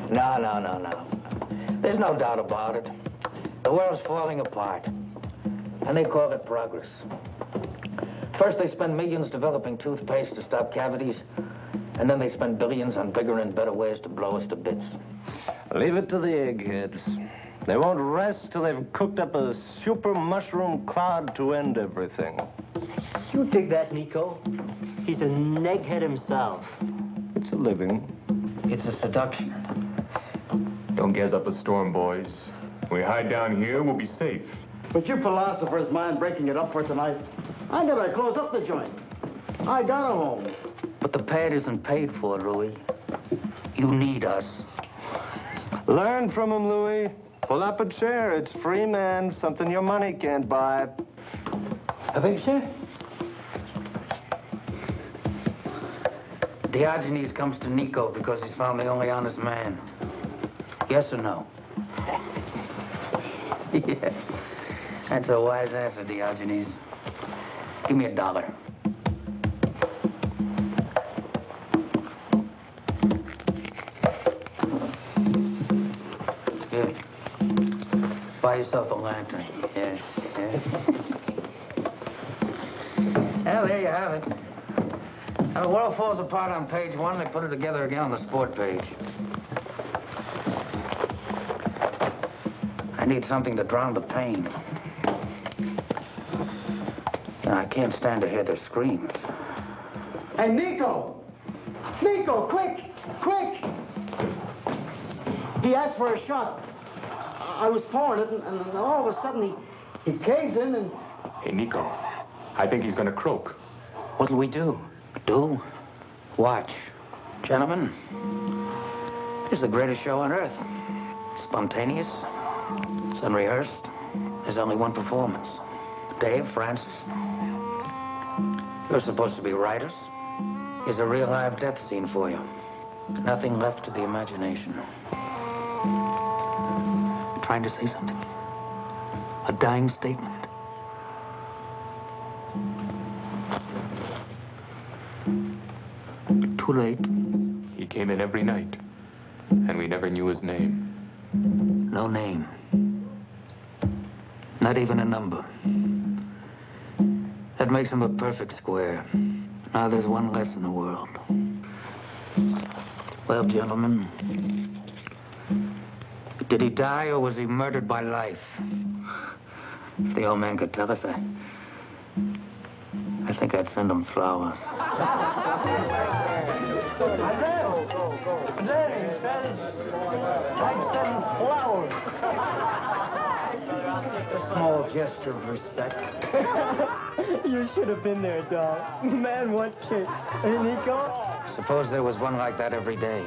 No. There's no doubt about it. The world's falling apart, and they call it progress. First, they spend millions developing toothpaste to stop cavities, and then they spend billions on bigger and better ways to blow us to bits. Leave it to the eggheads. They won't rest till they've cooked up a super mushroom cloud to end everything. You dig that, Nico? He's an egghead himself. It's a living. It's a seduction. Don't gas up a storm, boys. We hide down here, we'll be safe. But you philosophers mind breaking it up for tonight? I gotta close up the joint. I got a home. But the pad isn't paid for, Louis. You need us. Learn from him, Louis. Pull up a chair. It's free, man. Something your money can't buy. A picture? Diogenes comes to Nico because he's found the only honest man. Yes or no? Yes. That's a wise answer, Diogenes. Give me $1. Here. Buy yourself a lantern. Yes. Well, there you have it. Now, the world falls apart on page 1. They put it together again on the sport page. I need something to drown the pain. And I can't stand to hear their screams. Hey, Nico! Nico, quick! Quick! He asked for a shot. I was pouring it, and all of a sudden he caves in and... Hey, Nico, I think he's gonna croak. What'll we do? Do? Watch. Gentlemen, this is the greatest show on earth. Spontaneous. It's unrehearsed. There's only one performance. Dave, Francis, you're supposed to be writers. Here's a real live death scene for you. Nothing left to the imagination. Trying to say something? A dying statement? Too late. He came in every night, and we never knew his name. No name. Not even a number. That makes him a perfect square. Now there's one less in the world. Well, gentlemen, did he die or was he murdered by life? If the old man could tell us, I think I'd send him flowers. There, he says, I'd send flowers. A small gesture of respect. You should have been there, dog. Man, what kick. Hey, Nico? Suppose there was one like that every day.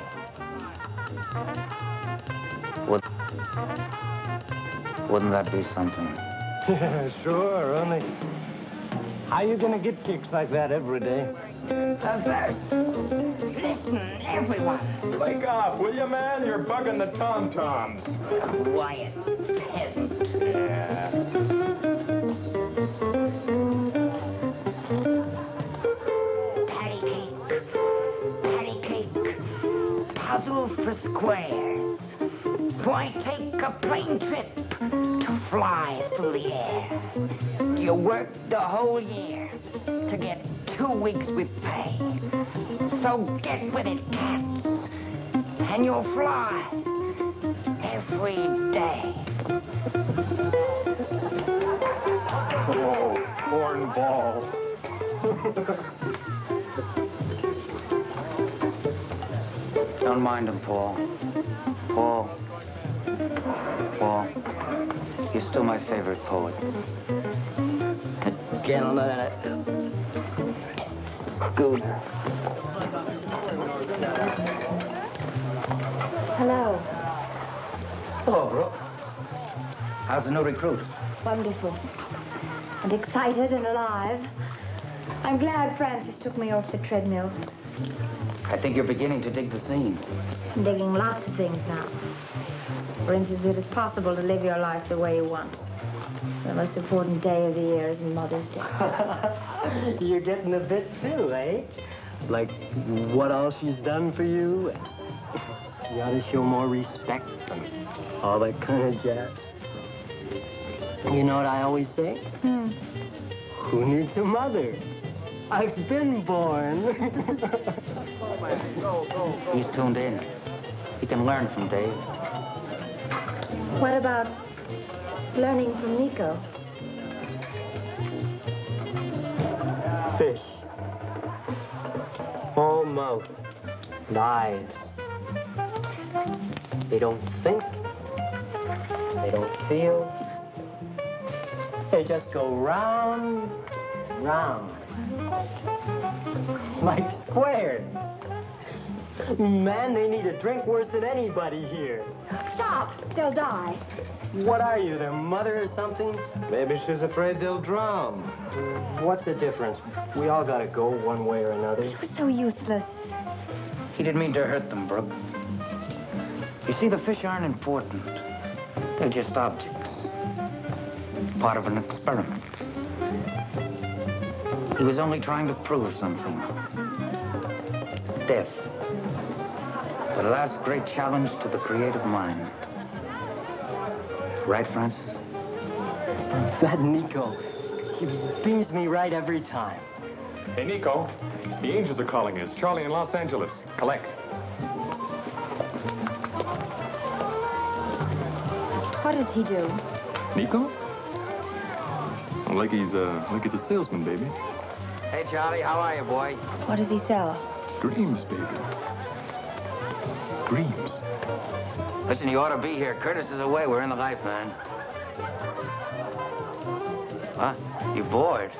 Wouldn't that be something? Yeah, sure, only... How you gonna get kicks like that every day? A verse. Listen, everyone. Wake up, will you, man? You're bugging the tom-toms. Quiet peasant. Yeah. Patty cake. Puzzle for squares. Why take a plane trip to fly through the air? You work the whole year to get 2 weeks with pay. So get with it, cats, and you'll fly every day. Oh, cornball. Don't mind him, Paul. Paul, you're still my favorite poet. A gentleman and a scooter. Hello. Hello, Brooke. How's the new recruit? Wonderful. And excited and alive. I'm glad Francis took me off the treadmill. I think you're beginning to dig the scene. I'm digging lots of things now. For instance, it is possible to live your life the way you want. The most important day of the year is Mother's Day. You're getting a bit too, eh? Like what all she's done for you? You ought to show more respect and all that kind of jazz. You know what I always say? Who needs a mother? I've been born. He's tuned in. He can learn from Dave. What about learning from Nico? Fish. All mouth and eyes. They don't think. They don't feel. They just go round, round. Like squares. Man, they need a drink worse than anybody here. Stop! They'll die. What are you, their mother or something? Maybe she's afraid they'll drown. What's the difference? We all gotta go one way or another. It was so useless. He didn't mean to hurt them, Brooke. You see, the fish aren't important. They're just objects. Part of an experiment. He was only trying to prove something. Death. The last great challenge to the creative mind. Right, Francis? That Nico, he beams me right every time. Hey, Nico, the Angels are calling us. Charlie in Los Angeles. Collect. What does he do? Nico? Like he's a salesman, baby. Hey, Charlie, how are you, boy? What does he sell? Dreams, baby. Dreams. Listen, you ought to be here. Curtis is away. We're in the life, man. Huh? You bored?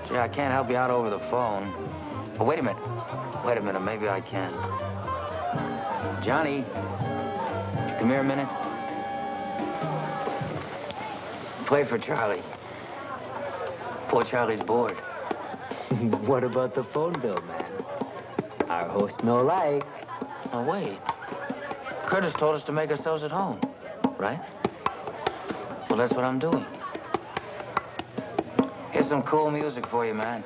Gee, I can't help you out over the phone. Oh, wait a minute. Wait a minute. Maybe I can. Johnny, come here a minute. Play for Charlie. Poor Charlie's bored. What about the phone bill, man? Our host no like. Oh, wait. Curtis told us to make ourselves at home, right? Well, that's what I'm doing. Here's some cool music for you, man.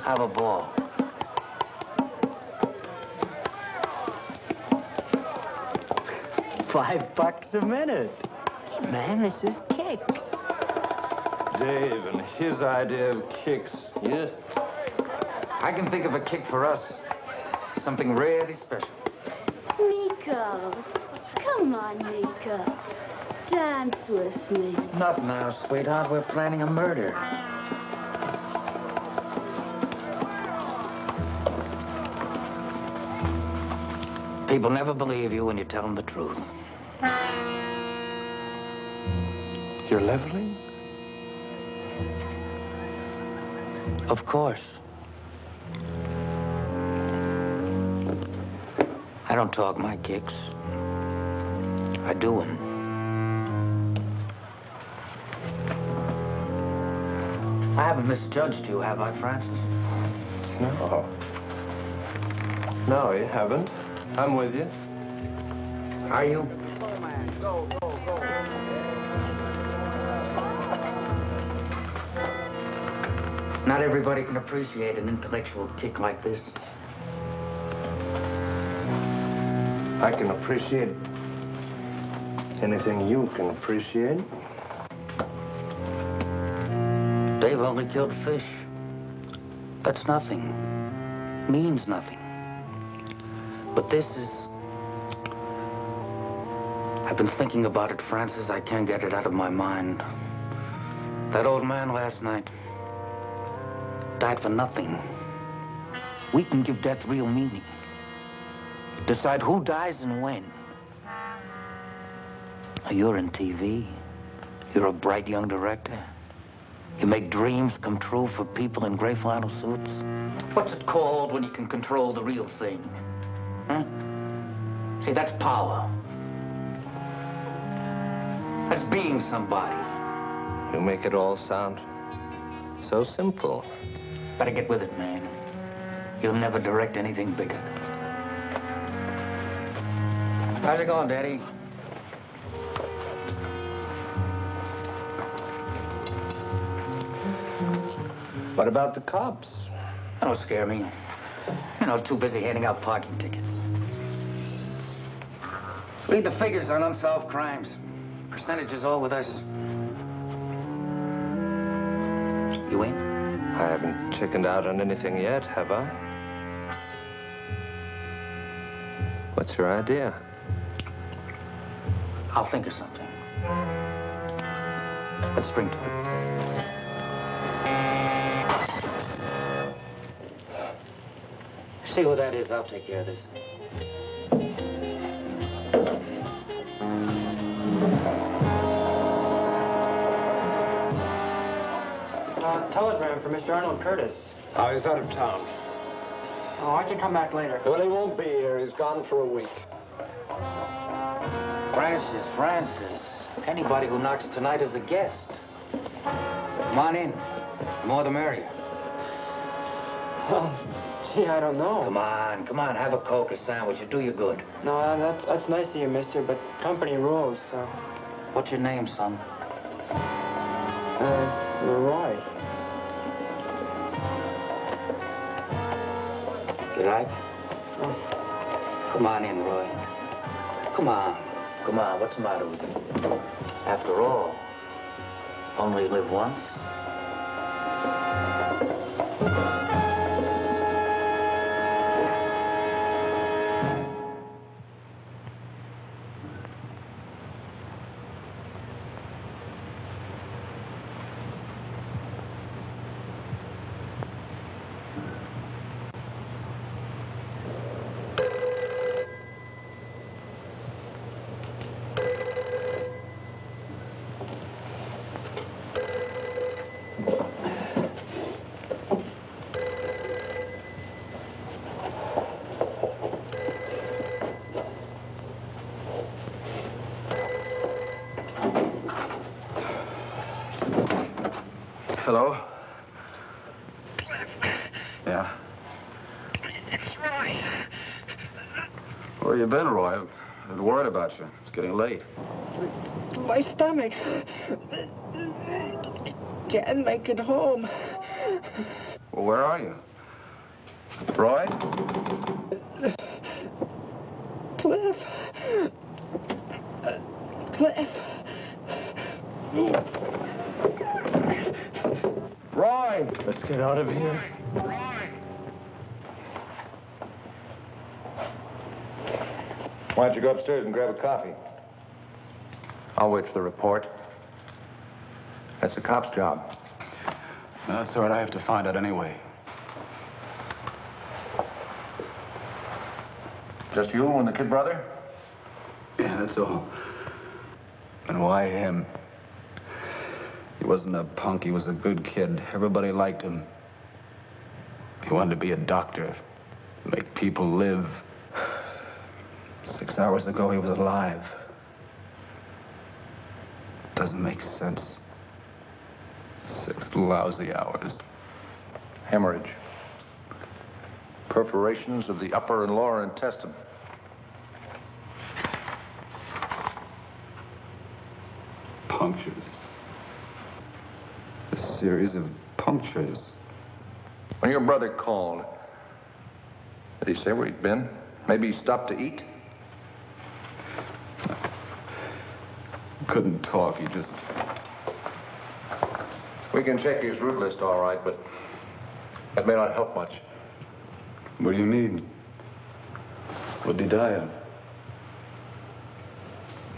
Have a ball. $5 a minute. Man, this is kicks. Dave and his idea of kicks. Yeah. I can think of a kick for us. Something really special. Nico, come on, Nico. Dance with me. Not now, sweetheart. We're planning a murder. People never believe you when you tell them the truth. You're leveling? Of course. I don't talk my kicks. I do them. I haven't misjudged you, have I, Francis? No. No, you haven't. I'm with you. Are you? Not everybody can appreciate an intellectual kick like this. I can appreciate anything you can appreciate. Dave only killed fish. That's nothing. Means nothing. But this is... I've been thinking about it, Francis. I can't get it out of my mind. That old man last night died for nothing. We can give death real meaning. Decide who dies and when. Now, you're in TV. You're a bright young director. You make dreams come true for people in gray flannel suits. What's it called when you can control the real thing? Huh? See, that's power. That's being somebody. You make it all sound so simple. Better get with it, man. You'll never direct anything bigger. How's it going, Daddy? What about the cops? That don't scare me. You know, too busy handing out parking tickets. Read the figures on unsolved crimes. Percentages all with us. You in? I haven't chickened out on anything yet, have I? What's your idea? I'll think of something. Let's spring to it. See who that is. I'll take care of this. Telegram for Mr. Arnold Curtis. Oh, he's out of town. Oh, I can come back later. Well, he won't be here. He's gone for a week. Francis. Anybody who knocks tonight is a guest. Come on in. The more the merrier. Well, gee, I don't know. Come on. Have a Coke, a sandwich. It'll do you good. No, that's nice of you, mister, but company rules, so... What's your name, son? Roy. You like? Come on in, Roy. Come on. What's the matter with you? After all, only live once. Hello? Yeah? It's Roy. Where you been, Roy? I've been worried about you. It's getting late. My stomach. Can't make it home. Well, where are you? Roy? Cliff. Roy! Let's get out of here. Why don't you go upstairs and grab a coffee? I'll wait for the report. That's the cop's job. That's all right. I have to find out anyway. Just you and the kid brother? Yeah, that's all. And why him? He wasn't a punk. He was a good kid. Everybody liked him. He wanted to be a doctor, make people live. 6 hours ago, he was alive. Doesn't make sense. 6 lousy hours. Hemorrhage. Perforations of the upper and lower intestine. Punctures. A series of punctures. When your brother called, did he say where he'd been? Maybe he stopped to eat? Couldn't talk. He just... We can check his route list all right, but that may not help much. What do you mean? What did he die of?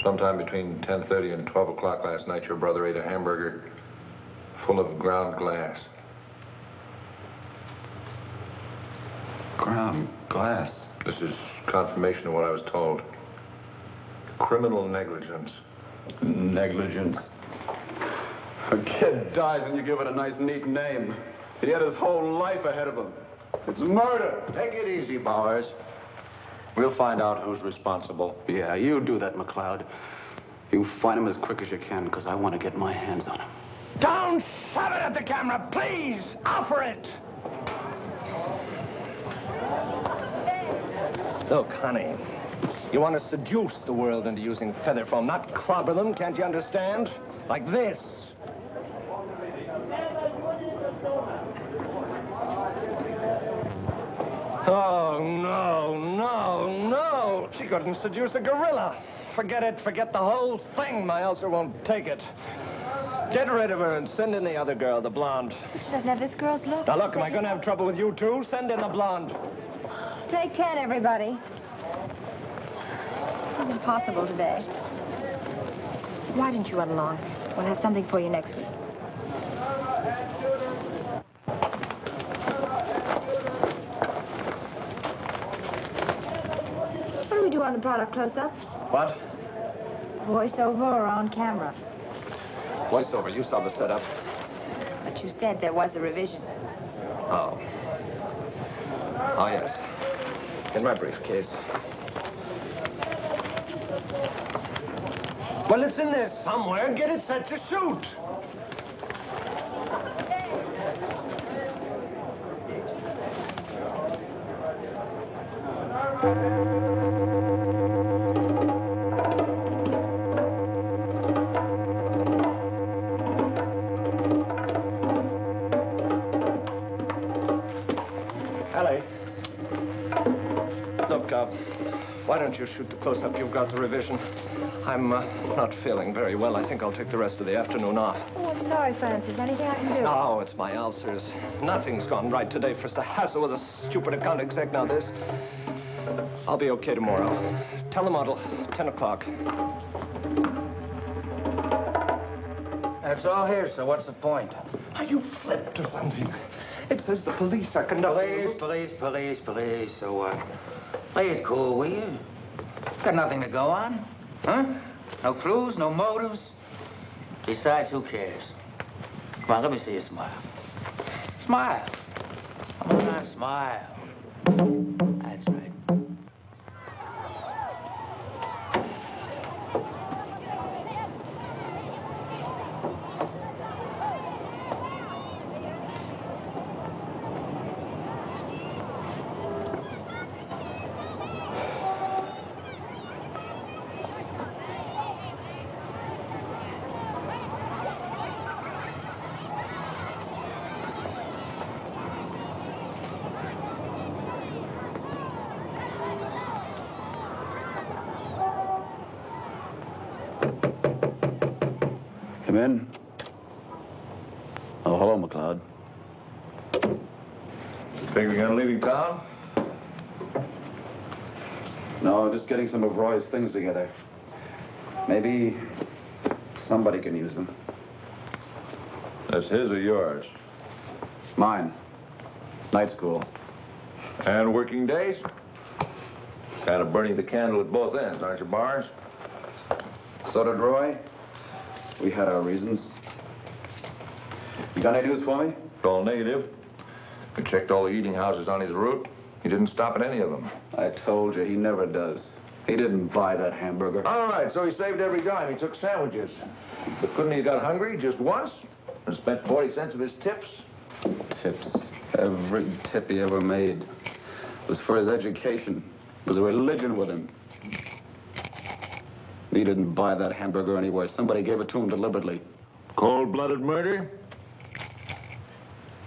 Sometime between 10:30 and 12 o'clock last night, your brother ate a hamburger full of ground glass. Ground glass? This is confirmation of what I was told. Criminal negligence. Negligence. A kid dies and you give it a nice, neat name. He had his whole life ahead of him. It's murder. Take it easy, Bowers. We'll find out who's responsible. Yeah, you do that, McLeod. You find him as quick as you can, because I want to get my hands on him. Don't shove it at the camera, please! Offer it! Look, honey, you want to seduce the world into using feather foam, not clobber them, can't you understand? Like this. Oh, no. She couldn't seduce a gorilla. forget it. Forget the whole thing. My ulcer won't take it. Get rid of her and send in the other girl, the blonde. She doesn't have this girl's look. Now, look, am I going to have trouble with you, too? Send in the blonde. Take 10, everybody. It's impossible today. Why didn't you run along? We'll have something for you next week. What do we do on the product close-up? What? Voiceover or on camera? Voiceover. You saw the setup. But you said there was a revision. Oh. Oh, yes. In my briefcase. Well, it's in there somewhere. Get it set to shoot. Ellie. Look, why don't you shoot the close-up? You've got the revision. I'm not feeling very well. I think I'll take the rest of the afternoon off. Oh, I'm sorry, Francis. Anything I can do? No, it's my ulcers. Nothing's gone right today. First the hassle with a stupid account exec, now this. I'll be okay tomorrow. Tell the model, 10 o'clock. That's all here, so what's the point? Are you flipped or something? It says the police are conducting... Police. So, play it cool, will you? Got nothing to go on. Huh? No clues, no motives. Besides, who cares? Come on, let me see you smile. Smile. Come on, smile. That's right. Come in. Oh, hello, McLeod. Think we're gonna leave town? No, just getting some of Roy's things together. Maybe somebody can use them. That's his or yours? Mine. Night school. And working days? Kind of burning the candle at both ends, aren't you, Bars? So did Roy. We had our reasons. You got any news for me? It's all negative. We checked all the eating houses on his route. He didn't stop at any of them. I told you, he never does. He didn't buy that hamburger. All right, so he saved every dime. He took sandwiches. But couldn't he have got hungry just once and spent 40 cents of his tips? Tips. Every tip he ever made was for his education. It was a religion with him. He didn't buy that hamburger anywhere. Somebody gave it to him deliberately. Cold-blooded murder?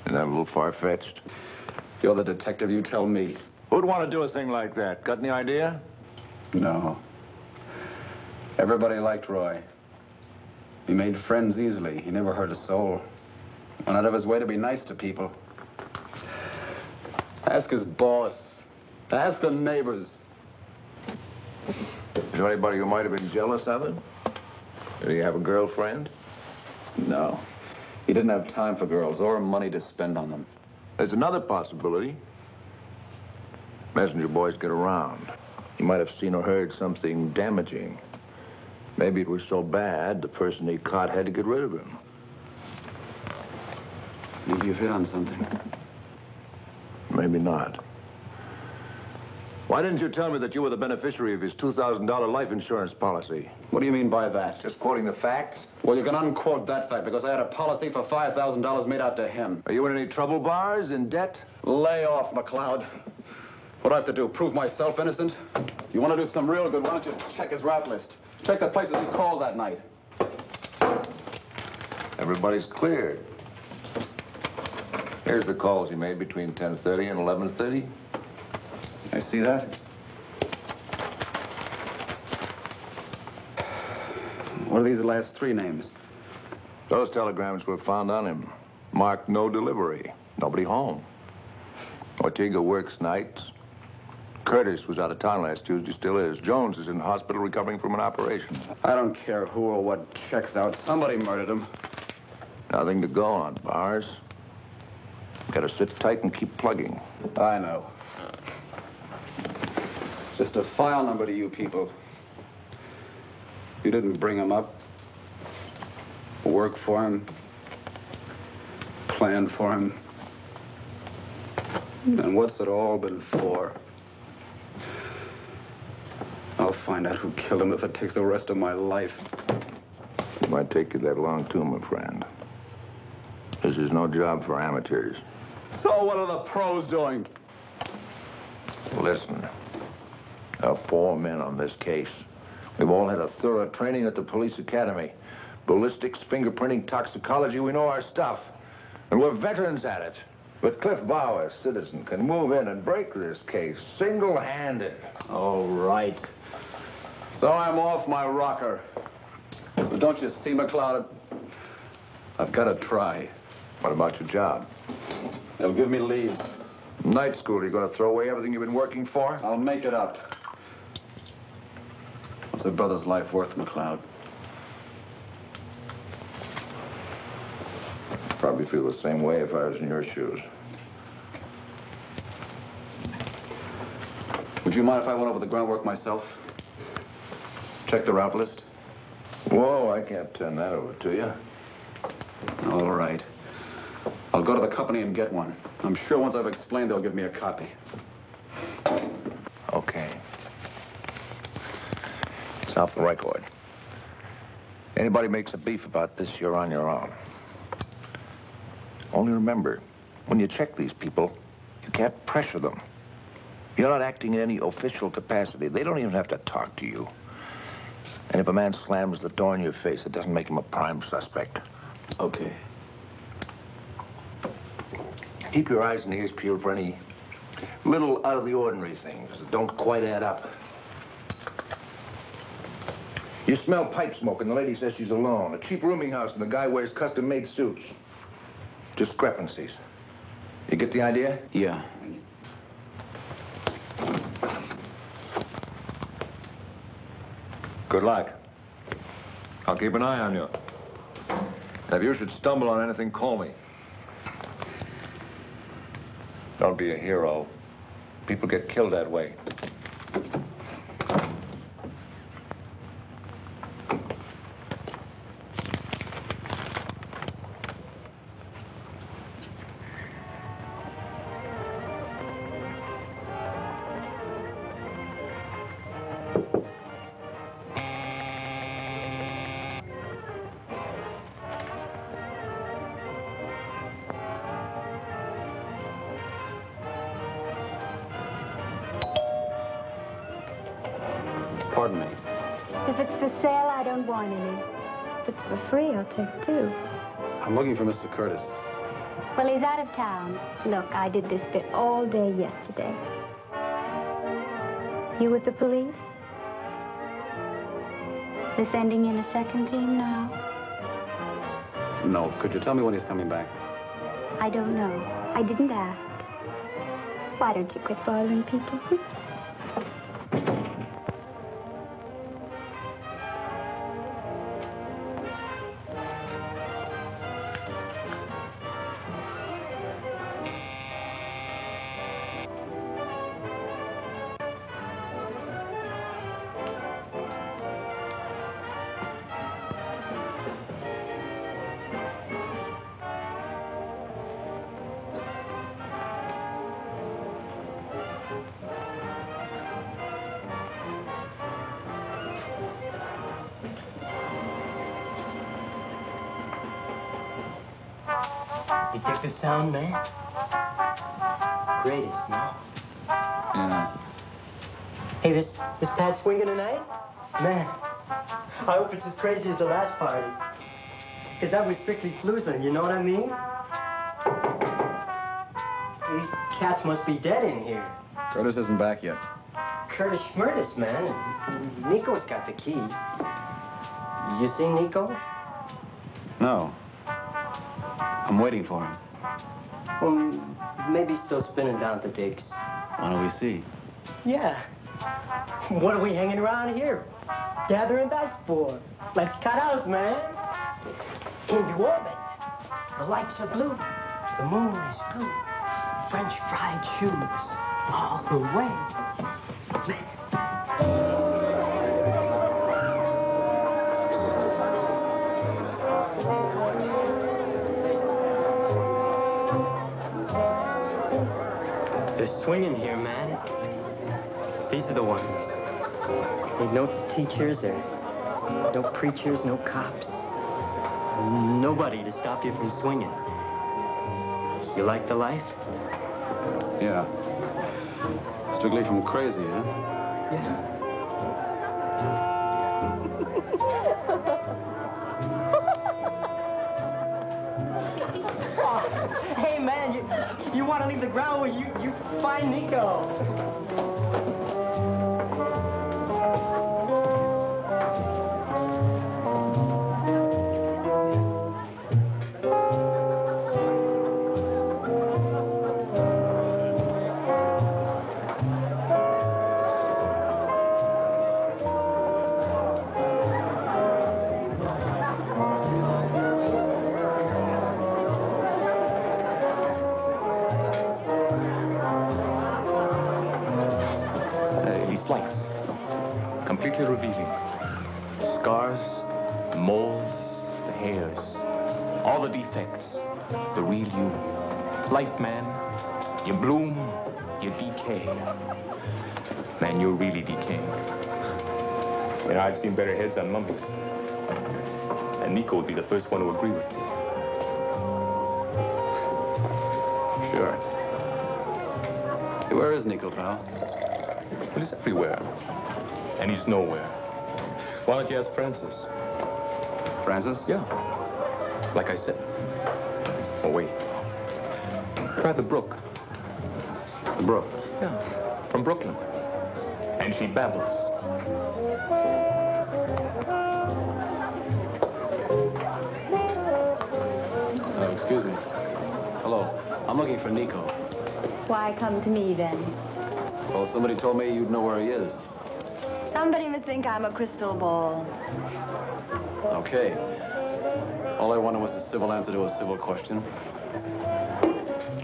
Isn't that a little far-fetched? You're the detective, you tell me. Who'd want to do a thing like that? Got any idea? No. Everybody liked Roy. He made friends easily. He never hurt a soul. Went out of his way to be nice to people. Ask his boss. Ask the neighbors. Is there anybody who might have been jealous of him? Did he have a girlfriend? No. He didn't have time for girls or money to spend on them. There's another possibility. Messenger boys get around. He might have seen or heard something damaging. Maybe it was so bad, the person he caught had to get rid of him. Maybe you've hit on something. Maybe not. Why didn't you tell me that you were the beneficiary of his $2,000 life insurance policy? What do you mean by that? Just quoting the facts? Well, you can unquote that fact because I had a policy for $5,000 made out to him. Are you in any trouble, Bars? In debt? Lay off, McLeod. What do I have to do? Prove myself innocent? If you want to do some real good, why don't you check his route list? Check the places he called that night. Everybody's cleared. Here's the calls he made between 10:30 and 11:30. I see that. What are these last three names? Those telegrams were found on him. Marked no delivery. Nobody home. Ortega works nights. Curtis was out of town last Tuesday, still is. Jones is in the hospital recovering from an operation. I don't care who or what checks out. Somebody murdered him. Nothing to go on, Bars. Gotta sit tight and keep plugging. I know. It's just a file number to you people. You didn't bring him up, work for him, plan for him. And what's it all been for? I'll find out who killed him if it takes the rest of my life. It might take you that long, too, my friend. This is no job for amateurs. So what are the pros doing? Listen, there are 4 men on this case. We've all had a thorough training at the police academy. Ballistics, fingerprinting, toxicology, we know our stuff. And we're veterans at it. But Cliff Bauer, citizen, can move in and break this case single-handed. All right. So I'm off my rocker. But don't you see, McLeod? I've got to try. What about your job? They'll give me leave. Night school, you gonna throw away everything you've been working for? I'll make it up. What's a brother's life worth, McLeod? Probably feel the same way if I was in your shoes. Would you mind if I went over the groundwork myself? Check the route list? Whoa, I can't turn that over to you. All right. I'll go to the company and get one. I'm sure once I've explained, they'll give me a copy. Okay. It's off the record. Anybody makes a beef about this, you're on your own. Only remember, when you check these people, you can't pressure them. You're not acting in any official capacity. They don't even have to talk to you. And if a man slams the door in your face, it doesn't make him a prime suspect. Okay. Keep your eyes and ears peeled for any little out-of-the-ordinary things that don't quite add up. You smell pipe smoke and the lady says she's alone. A cheap rooming house and the guy wears custom-made suits. Discrepancies. You get the idea? Yeah. Good luck. I'll keep an eye on you. If you should stumble on anything, call me. Don't be a hero. People get killed that way. Pardon me. If it's for sale, I don't want any. If it's for free, I'll take 2. I'm looking for Mr. Curtis. Well, he's out of town. Look, I did this bit all day yesterday. You with the police? They're sending in a second team now? No. Could you tell me when he's coming back? I don't know. I didn't ask. Why don't you quit bothering people? You dig the sound, man? Greatest, no? Yeah. Hey, this pad swinging tonight? Man, I hope it's as crazy as the last party. Because that was strictly flusing, you know what I mean? These cats must be dead in here. Curtis isn't back yet. Curtis Schmurtis, man. Nico's got the key. You see Nico? No. I'm waiting for him. Well, maybe he's still spinning down at the digs. Why don't we see? Yeah. What are we hanging around here? Gathering dust for? Let's cut out, man. Into orbit. The lights are blue. The moon is good. French fried shoes. All the way. They're swinging here, man. These are the ones. Ain't no teachers or no preachers, no cops. Nobody to stop you from swinging. You like the life? Yeah. Strictly from crazy, huh? Yeah. Hey, man, you want to leave the ground where you find Nico. Lights, completely revealing. Scars, the moles, the hairs, all the defects, the real you. Life, man, you bloom, you decay. Man, you're really decaying. You know, I've seen better heads on mummies. And Nico would be the first one to agree with me. Sure. Hey, where is Nico, pal? Well, he's everywhere. And he's nowhere. Why don't you ask Francis? Francis? Yeah. Like I said. Oh, wait. Try the Brook. The Brook? Yeah. From Brooklyn. And she babbles. Excuse me. Hello. I'm looking for Nico. Why come to me then? Well, somebody told me you'd know where he is. Somebody must think I'm a crystal ball. Okay. All I wanted was a civil answer to a civil question.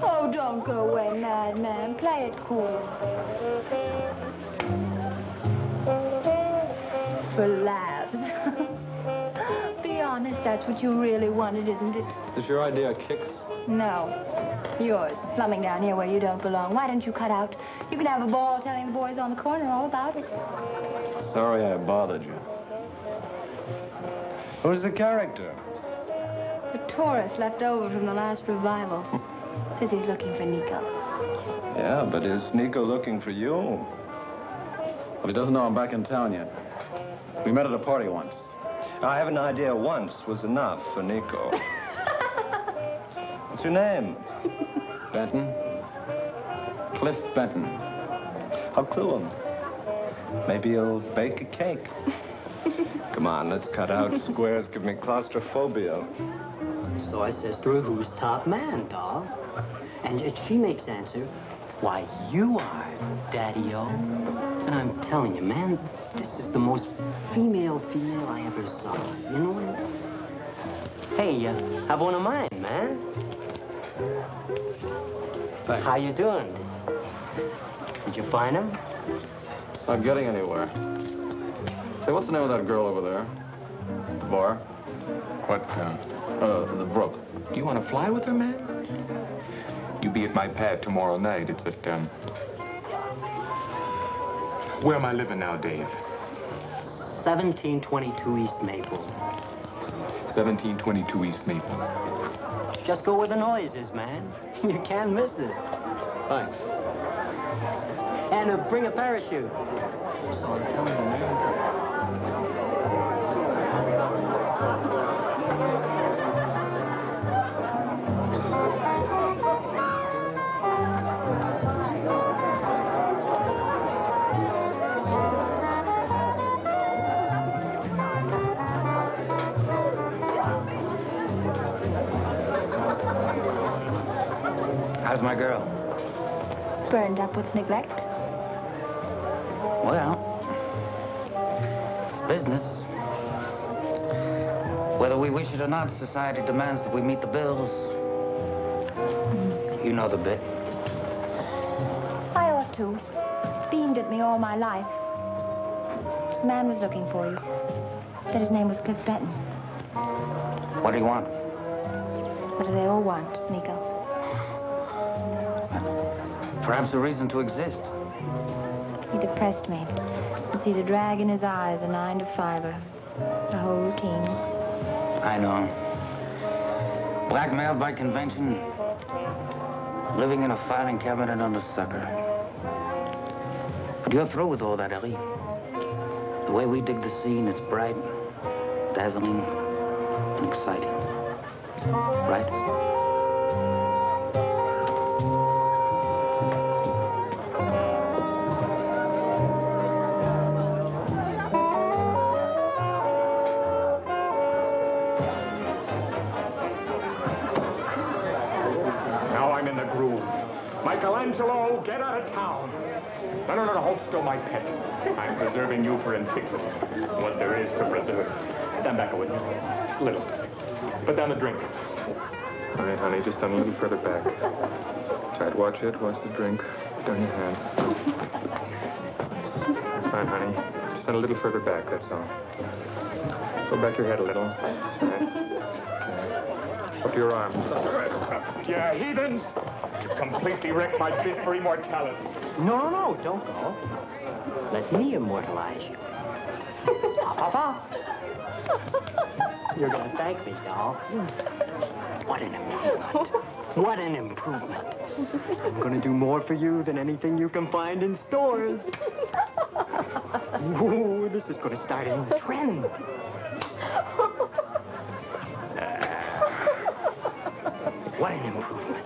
Oh, don't go away, madman. Play it cool. For laughs. Be honest, that's what you really wanted, isn't it? Is this your idea of kicks? No. Yours, slumming down here where you don't belong. Why don't you cut out? You can have a ball telling the boys on the corner all about it. Sorry I bothered you. Who's the character? A tourist left over from the last revival. Says he's looking for Nico. Yeah, but is Nico looking for you? Well, he doesn't know I'm back in town yet. We met at a party once. I have an idea once was enough for Nico. What's your name? Benton? Cliff Benton. I'll clue him. Maybe he'll bake a cake. Come on, let's cut out. Squares give me claustrophobia. So I says to her, who's top man, doll? And she makes answer, why, you are, Daddy-O. And I'm telling you, man, this is the most female I ever saw. You know what? Hey, have one of mine, man. Thanks. How you doing? Did you find him? Not getting anywhere. Say, what's the name of that girl over there? The bar? What, The Brook. do you want to fly with her, man? You be at my pad tomorrow night. It's at, where am I living now, Dave? 1722 East Maple. 1722 East Maple. Just go where the noise is, man. You can't miss it. Thanks. And bring a parachute. So I'm telling you, man. How's my girl? Burned up with neglect. Well, it's business. Whether we wish it or not, society demands that we meet the bills. You know the bit. I ought to. It's beamed at me all my life. A man was looking for you. Said his name was Cliff Benton. What do you want? What do they all want, Nico? Perhaps a reason to exist. He depressed me. Could see the drag in his eyes, a 9 to 5er. The whole routine. I know. Blackmailed by convention. Living in a filing cabinet under sucker. But you're through with all that, Ellie. The way we dig the scene, it's bright, dazzling, and exciting. Right? Now I'm in the groove. Michelangelo, get out of town. No, hold still, my pet. I'm preserving you for antiquity. What there is to preserve. Stand back a little. Just a little. Put down the drink. All right, honey, just stand a little further back. Try to watch it. Watch the drink. Put down your hand. That's fine, honey. Just stand a little further back, that's all. Throw back your head a little. That's right. Okay. Up to your arms. Yeah, heathens! You completely wrecked my bid for immortality. No, don't go. Let me immortalize you. Papa. You're gonna thank me, doll. What an improvement. What an improvement. I'm gonna do more for you than anything you can find in stores. Ooh, this is gonna start a new trend. What an improvement.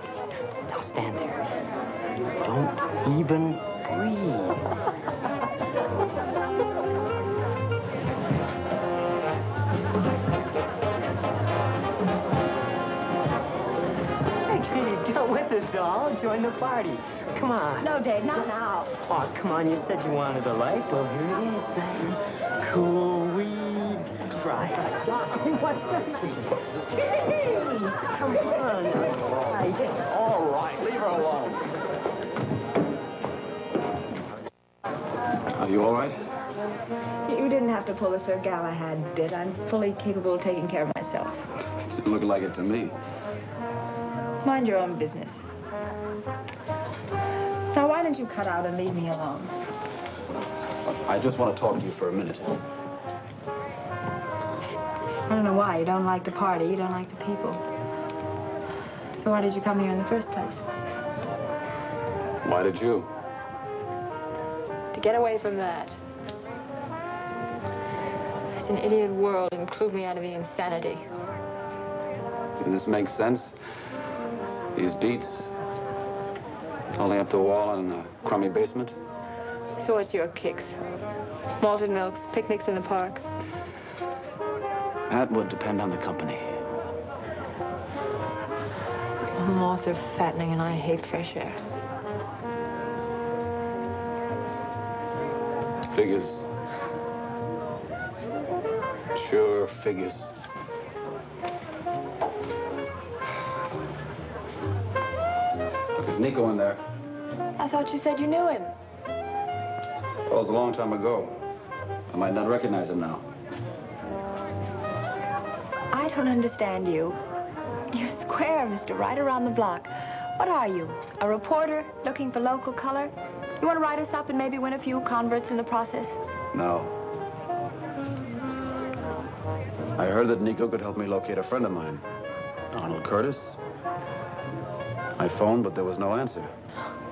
Now stand there. Don't even breathe. Get with it, doll. Join the party. Come on. No, Dave, not now. Oh, come on. You said you wanted a light. Well, here it is, baby. Cool weed. Try it. What's the thing? Come on. All right. Leave her alone. Are you all right? You didn't have to pull the Sir Galahad bit. I'm fully capable of taking care of myself. It looked like it to me. Mind your own business. Now, why don't you cut out and leave me alone? I just want to talk to you for a minute. I don't know why. You don't like the party. You don't like the people. So why did you come here in the first place? Why did you? To get away from that. It's an idiot world, include me out of the insanity. And this makes sense? These beats, holding up the wall in a crummy basement? So what's your kicks? Malted milks, picnics in the park. That would depend on the company. Moths are fattening and I hate fresh air. Figures. Sure, figures. Look, is Nico in there? I thought you said you knew him. Well, it was a long time ago. I might not recognize him now. I don't understand you. You're square, mister, right around the block. What are you? A reporter looking for local color? You want to write us up and maybe win a few converts in the process? No. I heard that Nico could help me locate a friend of mine, Arnold Curtis. I phoned, but there was no answer.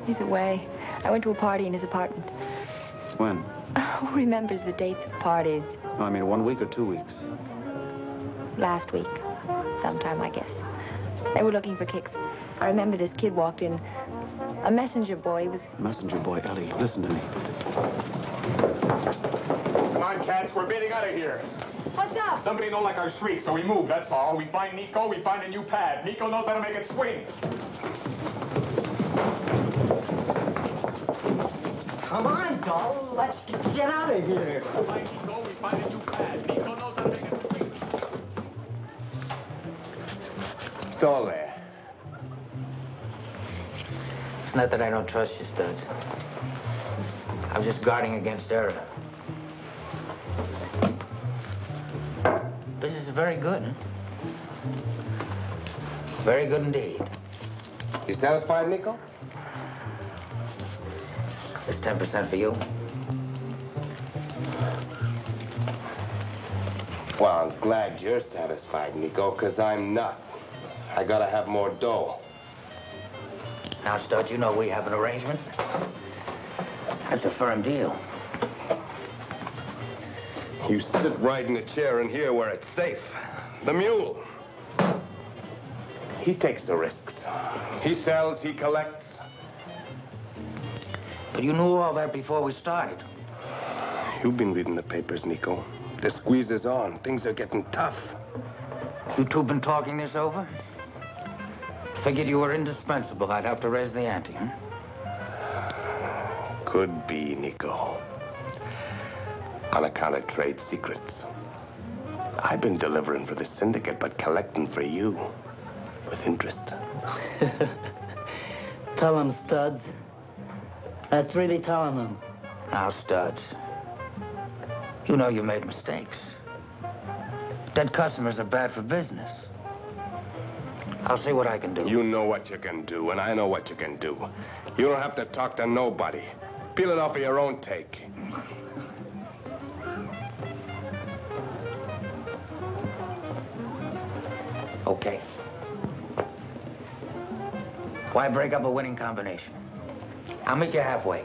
He's away. I went to a party in his apartment. When? Who remembers the dates of parties? No, I mean 1 week or 2 weeks. Last week. Sometime, I guess. They were looking for kicks. I remember this kid walked in. A messenger boy. He was... Messenger boy, Ellie, listen to me. Come on, cats, we're getting out of here. What's up? Somebody don't like our shriek, so we move, that's all. We find Nico, we find a new pad. Nico knows how to make it swing. Come on, doll. Let's get out of here. It's all there. It's not that I don't trust you, Studs. I'm just guarding against error. Business is very good, huh? Very good indeed. You satisfied, Nico? It's 10% for you. Well, I'm glad you're satisfied, Nico, because I'm not. I gotta have more dough. Now, Studs, you know we have an arrangement. That's a firm deal. You sit right in the chair in here where it's safe. The mule. He takes the risks. He sells, he collects. But you knew all that before we started. You've been reading the papers, Nico. The squeeze is on. Things are getting tough. You two been talking this over? Figured you were indispensable. I'd have to raise the ante, huh? Could be, Nico. On account of trade secrets. I've been delivering for the syndicate, but collecting for you. With interest. Tell him, Studs. That's really telling him. Now, Studs, you know you made mistakes. Dead customers are bad for business. I'll see what I can do. You know what you can do, and I know what you can do. You don't have to talk to nobody. Peel it off of your own take. Okay. Why break up a winning combination? I'll meet you halfway.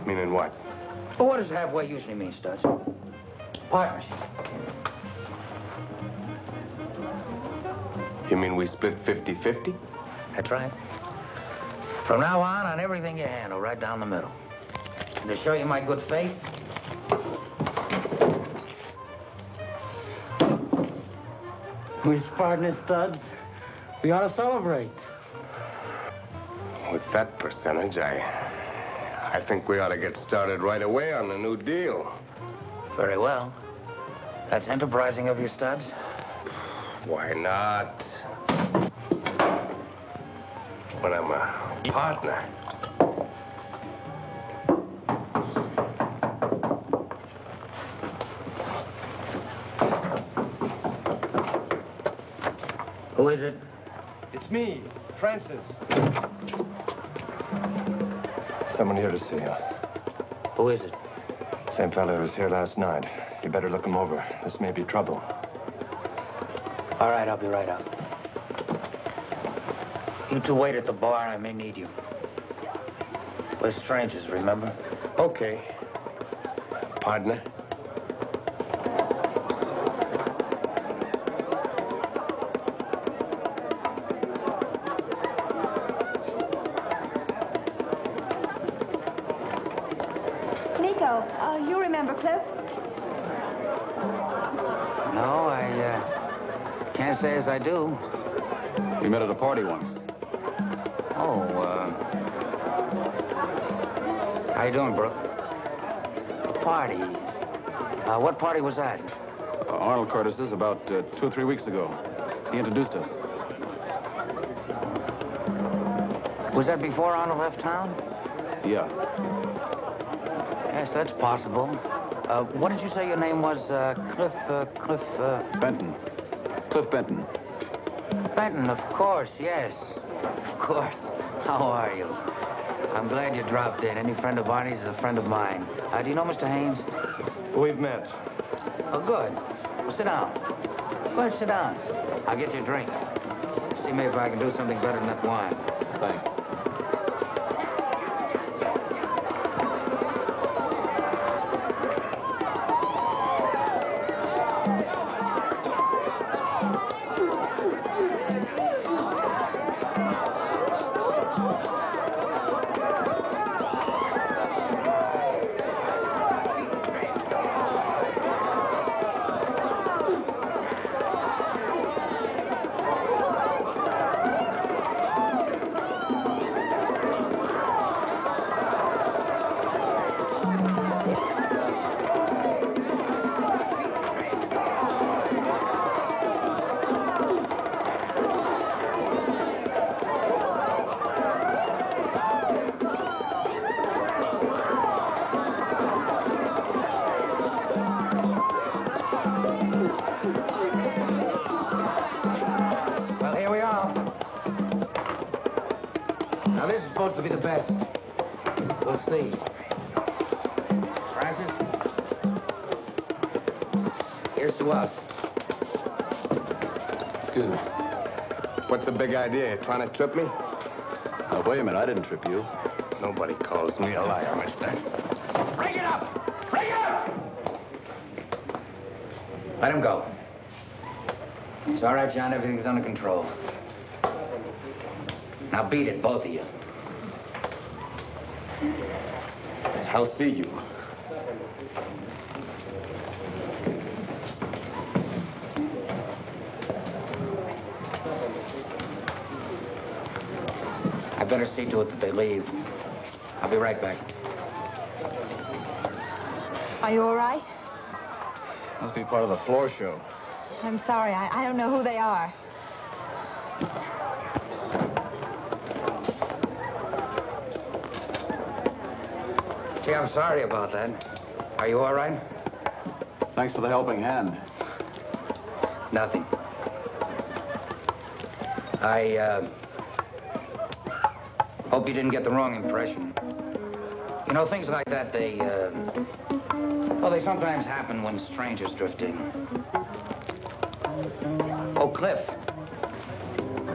Meaning what? Well, what does halfway usually mean, Studs? Partnership. You mean we split 50-50? That's right. From now on everything you handle, right down the middle. And to show you my good faith, We're partners, Studs. We ought to celebrate. With that percentage, I think we ought to get started right away on the new deal. very well. That's enterprising of you, Studs. Why not? When I'm a partner. Who is it? It's me, Francis. Someone here to see you. Who is it? Same fellow who was here last night. You better look him over. This may be trouble. All right, I'll be right out. You two wait at the bar. I may need you. We're strangers, remember? Okay. Partner. Nico, you remember Cliff? No, I can't say as I do. We met at a party once. Oh, how you doing, Brooke? A party? What party was that? Arnold Curtis's about 2 or 3 weeks ago. He introduced us. Was that before Arnold left town? Yeah. Yes, that's possible. What did you say your name was? Cliff, Benton. Cliff Benton. Benton, of course, yes. Of course. How are you? I'm glad you dropped in. Any friend of Barney's is a friend of mine. Do you know Mr. Haynes? We've met. Oh, good. Well, sit down. Go ahead, sit down. I'll get you a drink. See maybe if I can do something better than that wine. Thanks. this is supposed to be the best. We'll see. Francis? Here's to us. Excuse me. What's the big idea? You trying to trip me? Now, wait a minute. I didn't trip you. Nobody calls me a liar, mister. Bring it up! Bring it up! Let him go. It's all right, John. Everything's under control. Now beat it, both of you. I'll see you. I better see to it that they leave. I'll be right back. Are you all right? Must be part of the floor show. I'm sorry. I don't know who they are. Gee, I'm sorry about that. Are you all right? Thanks for the helping hand. Nothing. I hope you didn't get the wrong impression. You know, things like that, they sometimes happen when strangers drift in. Oh, Cliff.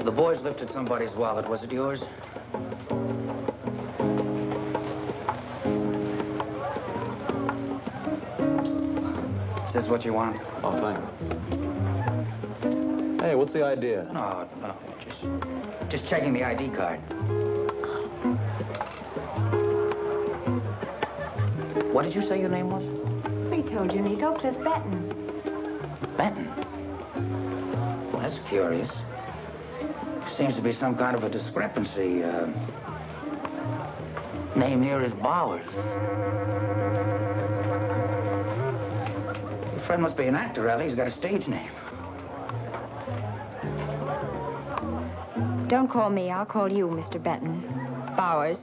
The boys lifted somebody's wallet. Was it yours? Is this what you want? Oh, thanks. Hey, what's the idea? No, just checking the ID card. What did you say your name was? We told you, Nico. Cliff Benton. Benton? Well, that's curious. Seems to be some kind of a discrepancy. Name here is Bowers. Your friend must be an actor, Ellie. He's got a stage name. Don't call me. I'll call you, Mr. Benton. Bowers.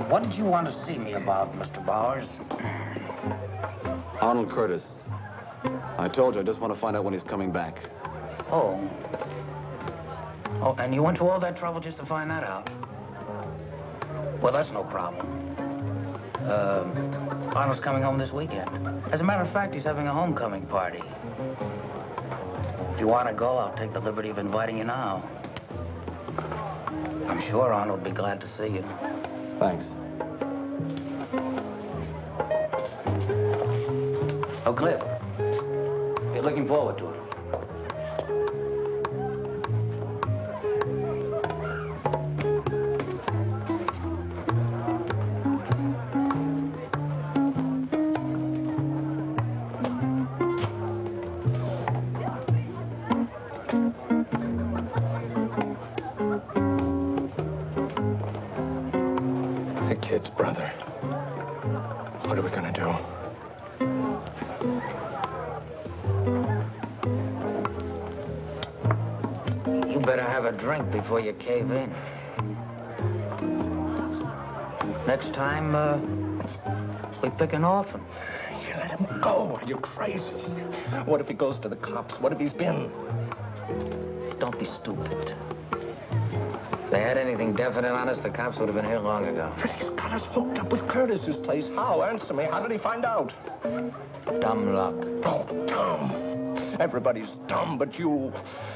What did you want to see me about, Mr. Bowers? Arnold Curtis. I told you, I just want to find out when he's coming back. Oh. Oh, and you went to all that trouble just to find that out? Well, that's no problem. Arnold's coming home this weekend. As a matter of fact, he's having a homecoming party. If you want to go, I'll take the liberty of inviting you now. I'm sure Arnold will be glad to see you. Thanks. Oh, Cliff, you're looking forward to it. The kid's brother. What are we gonna do? You better have a drink before you cave in. Next time, we pick an orphan. You let him go. Are you crazy? What if he goes to the cops? What if he's been? Don't be stupid. If they had anything definite on us, the cops would have been here long ago. But he's got us hooked up with Curtis's place. How? Answer me. How did he find out? Dumb luck. Oh, dumb. Everybody's dumb but you.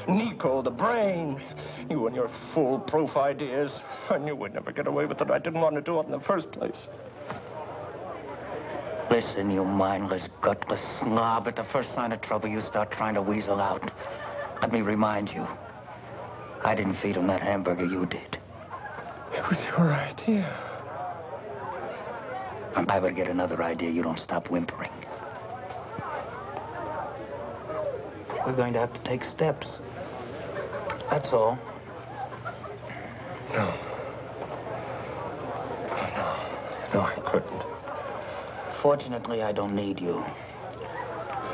Nico, the brain. You and your foolproof ideas. I knew we'd never get away with it. I didn't want to do it in the first place. Listen, you mindless, gutless slob. At the first sign of trouble, you start trying to weasel out. Let me remind you. I didn't feed him that hamburger, you did. It was your idea. If I ever get another idea, you don't stop whimpering. We're going to have to take steps. That's all. No. No, I couldn't. Fortunately, I don't need you.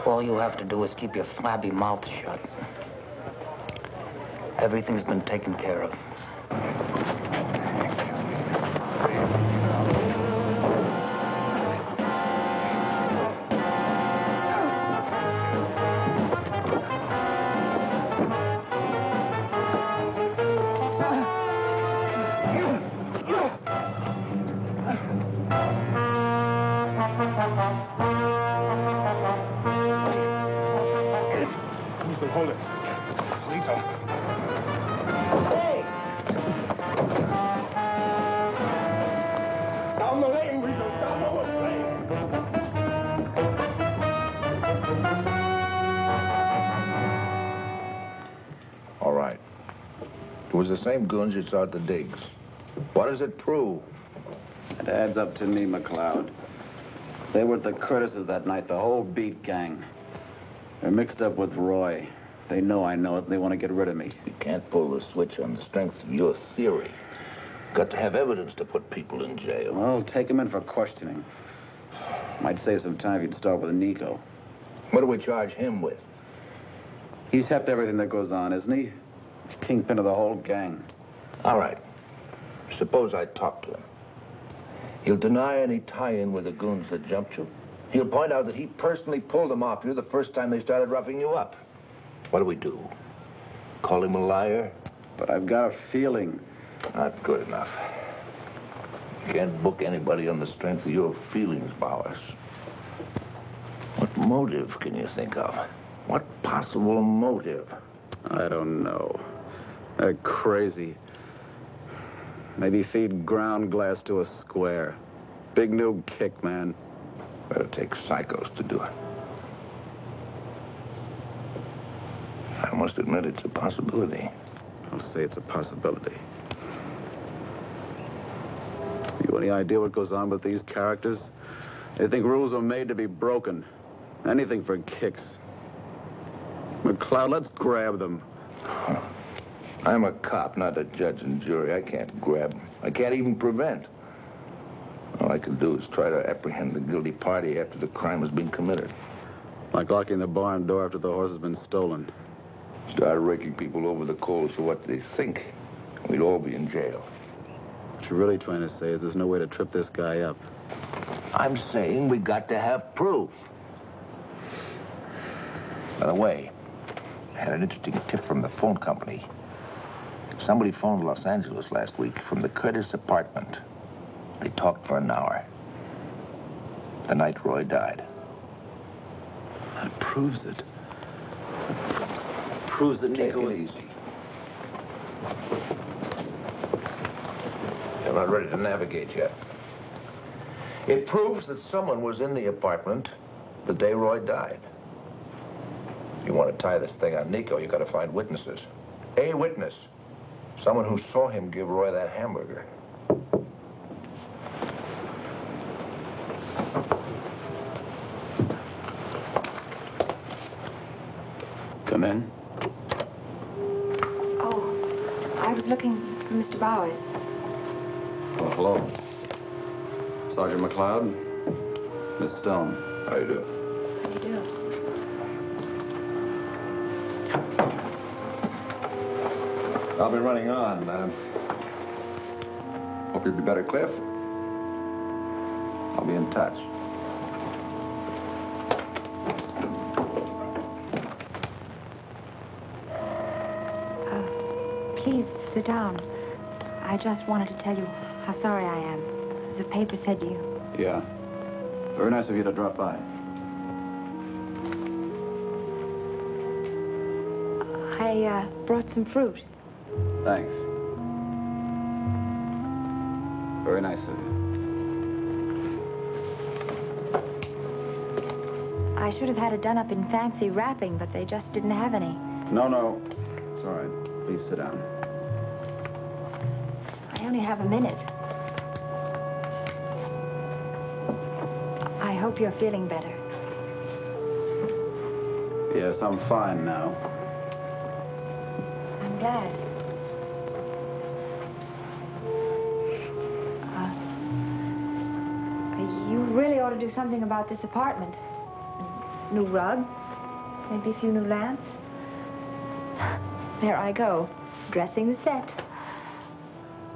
All you have to do is keep your flabby mouth shut. Everything's been taken care of. was the same goons you saw at the digs. What does it prove? It adds up to me, McLeod. They were at the Curtis's that night, the whole beat gang. They're mixed up with Roy. They know I know it, and they want to get rid of me. You can't pull the switch on the strength of your theory. Got to have evidence to put people in jail. Well, take them in for questioning. Might save some time if you'd start with Nico. What do we charge him with? He's hepped everything that goes on, isn't he? Kingpin of the whole gang. All right. Suppose I talk to him. He'll deny any tie-in with the goons that jumped you. He'll point out that he personally pulled them off you the first time they started roughing you up. What do we do? Call him a liar? But I've got a feeling. Not good enough. You can't book anybody on the strength of your feelings, Bowers. What motive can you think of? What possible motive? I don't know. They're crazy. Maybe feed ground glass to a square. Big new kick, man. Better take psychos to do it. I must admit it's a possibility. I'll say it's a possibility. You any idea what goes on with these characters? They think rules are made to be broken. Anything for kicks. McLeod, let's grab them. I'm a cop, not a judge and jury. I can't grab. I can't even prevent. All I can do is try to apprehend the guilty party after the crime has been committed. Like locking the barn door after the horse has been stolen. Start raking people over the coals for what they think. We'd all be in jail. What you're really trying to say is there's no way to trip this guy up. I'm saying we got to have proof. By the way, I had an interesting tip from the phone company. Somebody phoned Los Angeles last week from the Curtis apartment. They talked for an hour. The night Roy died. That proves it. Proves that Nico was... easy. You're not ready to navigate yet. It proves that someone was in the apartment the day Roy died. If you want to tie this thing on Nico, you got to find witnesses. A witness. Someone who saw him give Roy that hamburger. Come in. Oh, I was looking for Mr. Bowers. Oh, hello. Sergeant McLeod. Miss Stone. How you do? How you do? I'll be running on. Hope you'll be better, Cliff. I'll be in touch. Please, sit down. I just wanted to tell you how sorry I am. The paper said you... Yeah. Very nice of you to drop by. I brought some fruit. Thanks. Very nice of you. I should have had it done up in fancy wrapping, but they just didn't have any. No. It's all right. Please sit down. I only have a minute. I hope you're feeling better. Yes, I'm fine now. I'm glad. You really ought to do something about this apartment. New rug, maybe a few new lamps. There I go, dressing the set.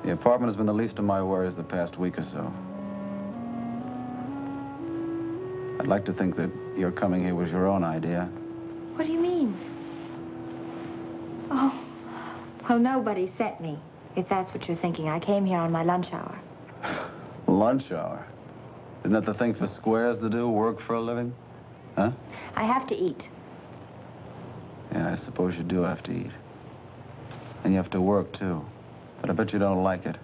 The apartment has been the least of my worries the past week or so. I'd like to think that your coming here was your own idea. What do you mean? Oh, well, nobody sent me, if that's what you're thinking. I came here on my lunch hour. Lunch hour? Isn't that the thing for squares to do, work for a living? Huh? I have to eat. Yeah, I suppose you do have to eat. And you have to work, too. But I bet you don't like it.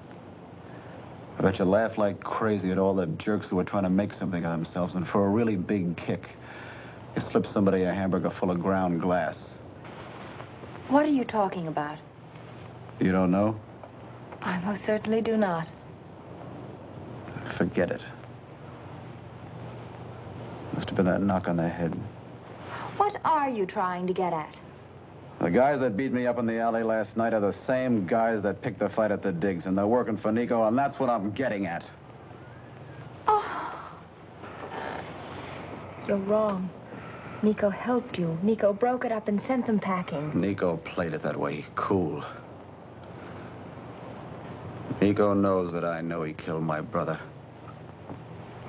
I bet you laugh like crazy at all the jerks who are trying to make something of themselves, and for a really big kick, you slip somebody a hamburger full of ground glass. What are you talking about? You don't know? I most certainly do not. Forget it. Must have been that knock on the head. What are you trying to get at? The guys that beat me up in the alley last night are the same guys that picked the fight at the digs, and they're working for Nico, and that's what I'm getting at. Oh. You're wrong. Nico helped you. Nico broke it up and sent them packing. Nico played it that way. Cool. Nico knows that I know he killed my brother.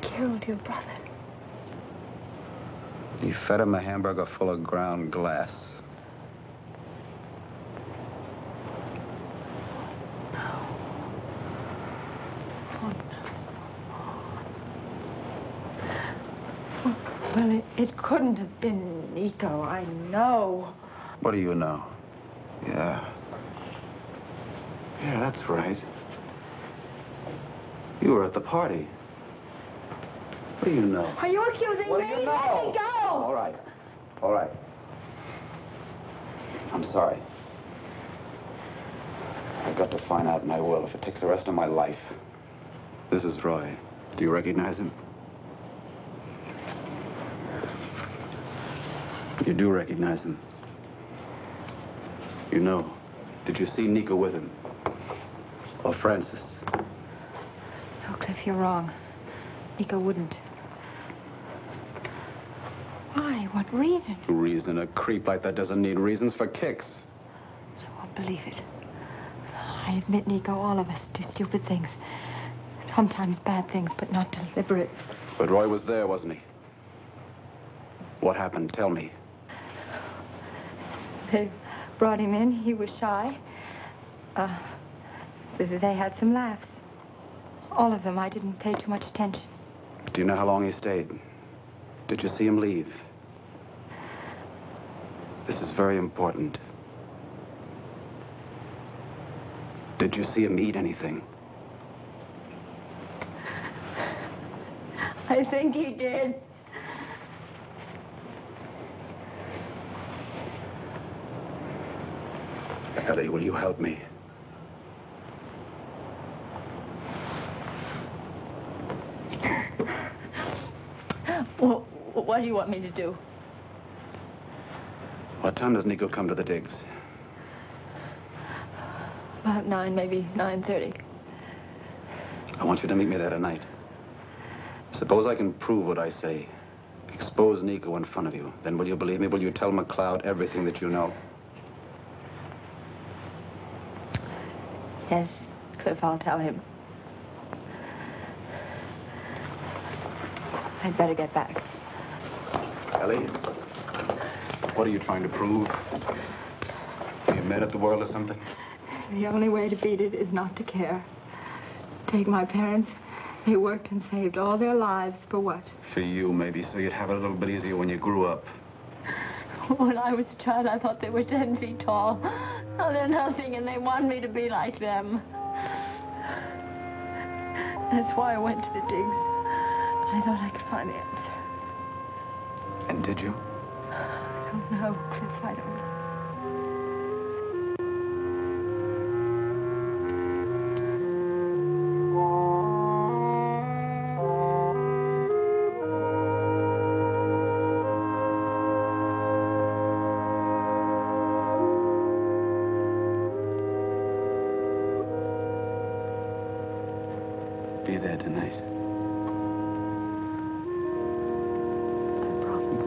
Killed your brother? He fed him a hamburger full of ground glass. Well, it couldn't have been Nico, I know. What do you know? Yeah. Yeah, that's right. You were at the party. What do you know? Are you accusing What me? do you know? Let me go! All right. All right. I'm sorry. I've got to find out, and I will, if it takes the rest of my life. This is Roy. Do you recognize him? You do recognize him. You know. Did you see Nico with him? Or Francis? No, Cliff, you're wrong. Nico wouldn't. Why? What reason? Reason? A creep like that doesn't need reasons for kicks. I won't believe it. I admit, Nico, all of us do stupid things. Sometimes bad things, but not deliberate. But Roy was there, wasn't he? What happened? Tell me. They brought him in. He was shy. They had some laughs. All of them. I didn't pay too much attention. Do you know how long he stayed? Did you see him leave? This is very important. Did you see him eat anything? I think he did. Ellie, will you help me? Well, what do you want me to do? What time does Nico come to the digs? About 9, maybe 9:30. I want you to meet me there tonight. Suppose I can prove what I say. Expose Nico in front of you. Then will you believe me? Will you tell McLeod everything that you know? Yes, Cliff, I'll tell him. I'd better get back. Ellie, what are you trying to prove? Are you mad at the world or something? The only way to beat it is not to care. Take my parents. They worked and saved all their lives for what? For you, maybe, so you'd have it a little bit easier when you grew up. When I was a child, I thought they were 10 feet tall. Now they're nothing, and they want me to be like them. That's why I went to the digs. I thought I could find the answer. And did you? I don't know, Cliff, I don't know. Be there tonight. I promise.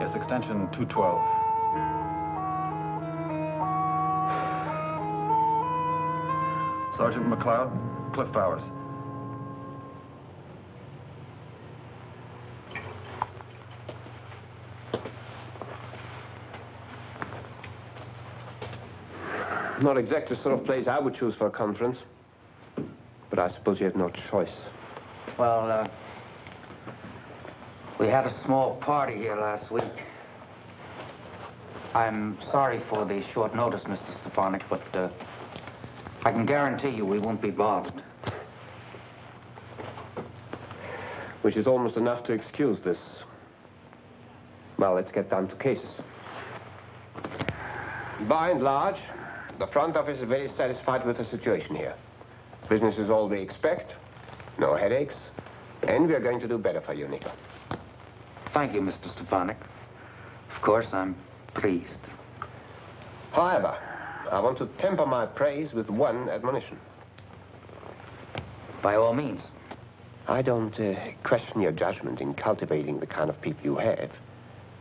Yes, extension 212. Sergeant McLeod, Cliff Bowers. Not exactly the sort of place I would choose for a conference. But I suppose you have no choice. Well, we had a small party here last week. I'm sorry for the short notice, Mr. Stefanik, but I can guarantee you we won't be bothered. Which is almost enough to excuse this. Well, let's get down to cases. By and large, the front office is very satisfied with the situation here. Business is all we expect, no headaches, and we are going to do better for you, Nico. Thank you, Mr. Stefanik. Of course, I'm pleased. However, I want to temper my praise with one admonition. By all means. I don't question your judgment in cultivating the kind of people you have.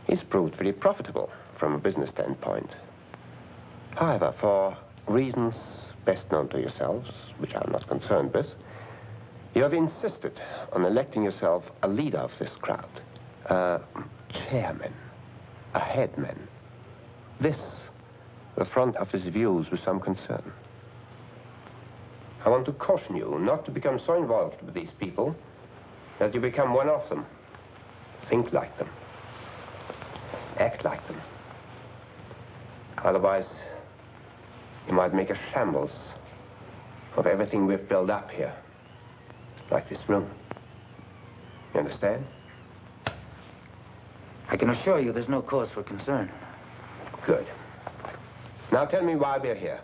It's proved very profitable from a business standpoint. However, for reasons best known to yourselves, which I'm not concerned with, you have insisted on electing yourself a leader of this crowd, a chairman, a headman. This, the front office views with some concern. I want to caution you not to become so involved with these people that you become one of them. Think like them. Act like them. Otherwise, you might make a shambles of everything we've built up here. Like this room. You understand? I can assure you there's no cause for concern. Good. Now tell me why we're here.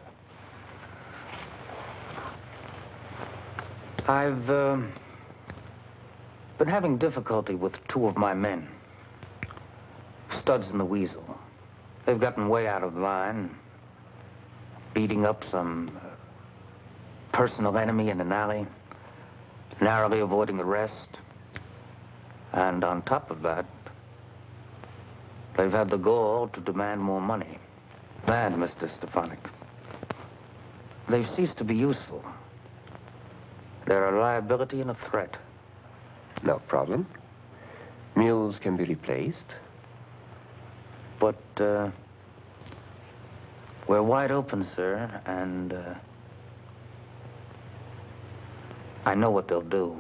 I've been having difficulty with two of my men. Studs and the Weasel. They've gotten way out of line, beating up some personal enemy in an alley, narrowly avoiding arrest. And on top of that, they've had the gall to demand more money. Bad, Mr. Stefanik. They've ceased to be useful. They're a liability and a threat. No problem. Mules can be replaced. But, we're wide open, sir, and, I know what they'll do.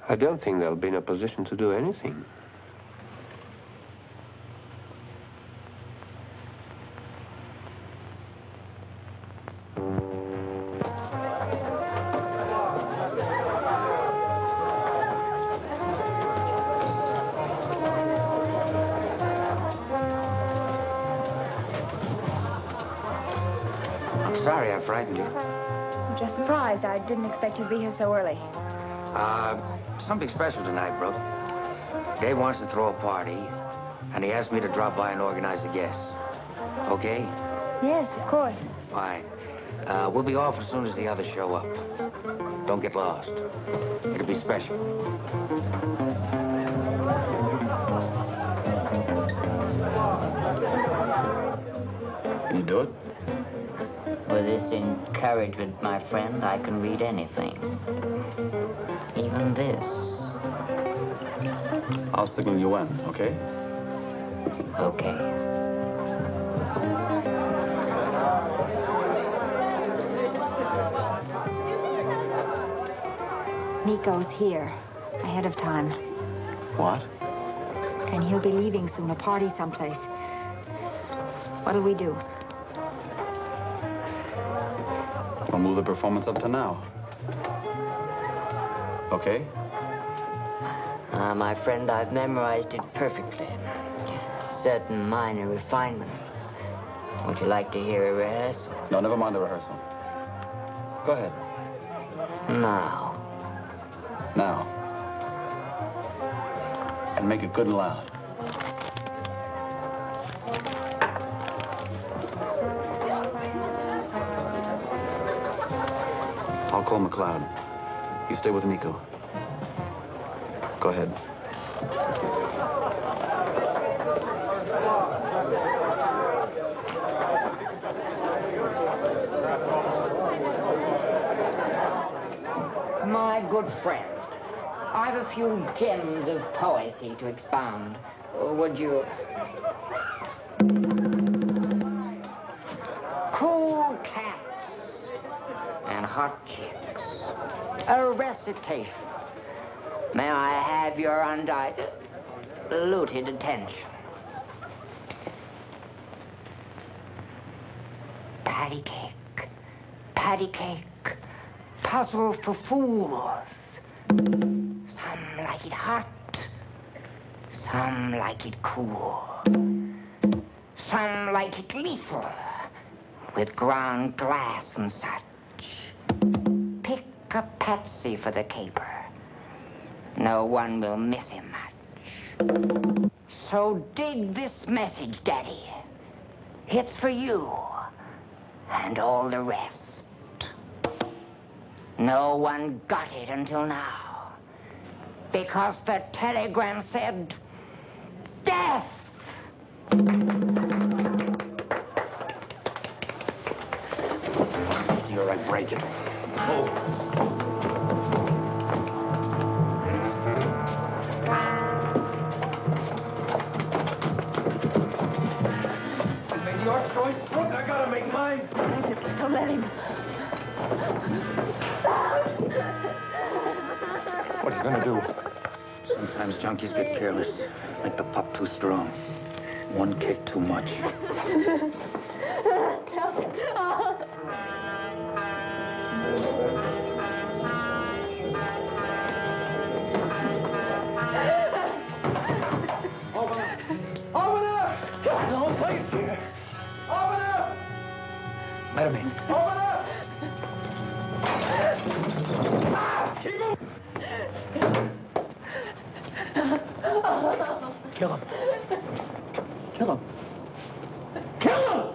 I don't think they'll be in a position to do anything. Sorry I frightened you. I'm just surprised. I didn't expect you'd be here so early. Something special tonight, Brooke. Dave wants to throw a party, and he asked me to drop by and organize the guests. Okay? Yes, of course. Fine. We'll be off as soon as the others show up. Don't get lost. It'll be special. Can you do it? With this encouragement, my friend, I can read anything. Even this. I'll signal you when, okay? Okay. Nico's here, ahead of time. What? And he'll be leaving soon, a party someplace. What'll we do? We'll move the performance up to now. Okay? My friend, I've memorized it perfectly. Certain minor refinements. Would you like to hear a rehearsal? No, never mind the rehearsal. Go ahead. Now. Now. And make it good and loud. I'll call McLeod. You stay with Nico. Go ahead. My good friend, I've a few gems of poesy to expound. Would you... Cool cat hot chicks. A recitation. May I have your undiluted attention? Patty cake, puzzle for fools. Some like it hot, some like it cool. Some like it lethal, with ground glass and such. Pick a patsy for the caper. No one will miss him much. So dig this message, Daddy. It's for you and all the rest. No one got it until now, because the telegram said death. Easy, all right, break it. Oh. Make your choice, Brooke. I gotta make mine. Don't let him. What are you gonna do? Sometimes junkies get careless. Make the pup too strong. One kick too much. Over there! No place here. Over there! Let him in. Over there! Keep him! Kill him. Kill him. Kill him!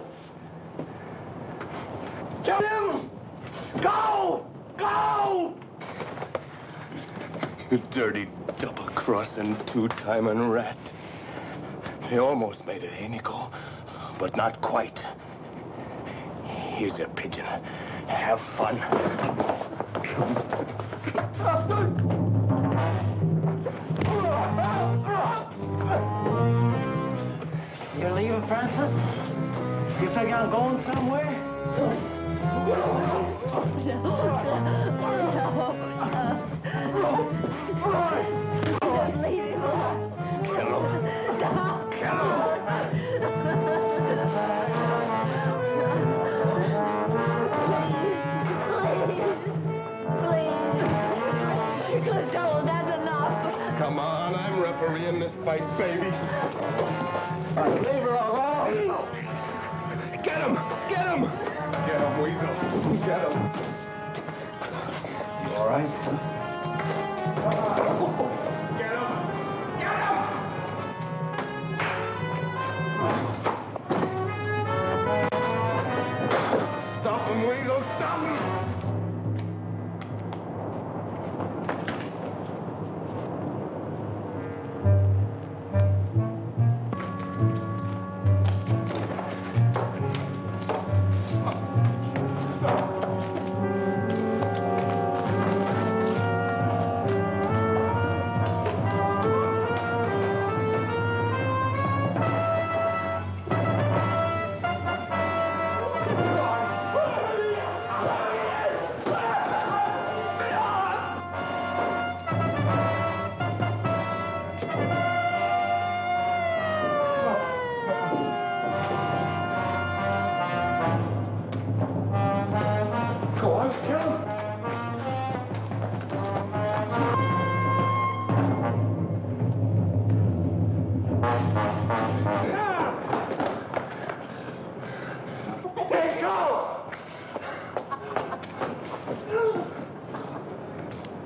Kill him! Go! Go! You dirty, double-crossing, two-timing rat. You almost made it, eh, Nico? But not quite. Here's your pigeon. Have fun. You're leaving, Francis? You figure on going somewhere? Come on, I'm refereeing this fight, baby. Leave her alone! Get him! Get him! Get him, Weasel. Get him. You all right? Get him! Get him! Stop him, Weasel. Stop him!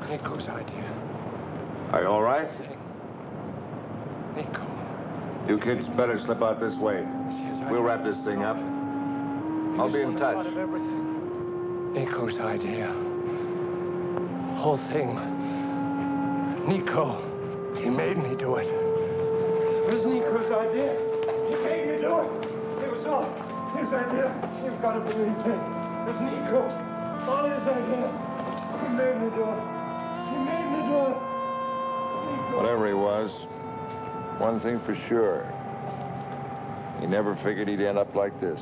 Nico's idea. Are you all right? Nico. You kids better slip out this way. We'll wrap this thing up. I'll be in touch. Nico's idea. Whole thing. Nico. He made me do it. It was Nico's idea. He made me do it. It was all his idea. You've got to believe me. It was Nico. All his idea. He made me do it. He made me do it. Nico. Whatever he was, one thing for sure. He never figured he'd end up like this.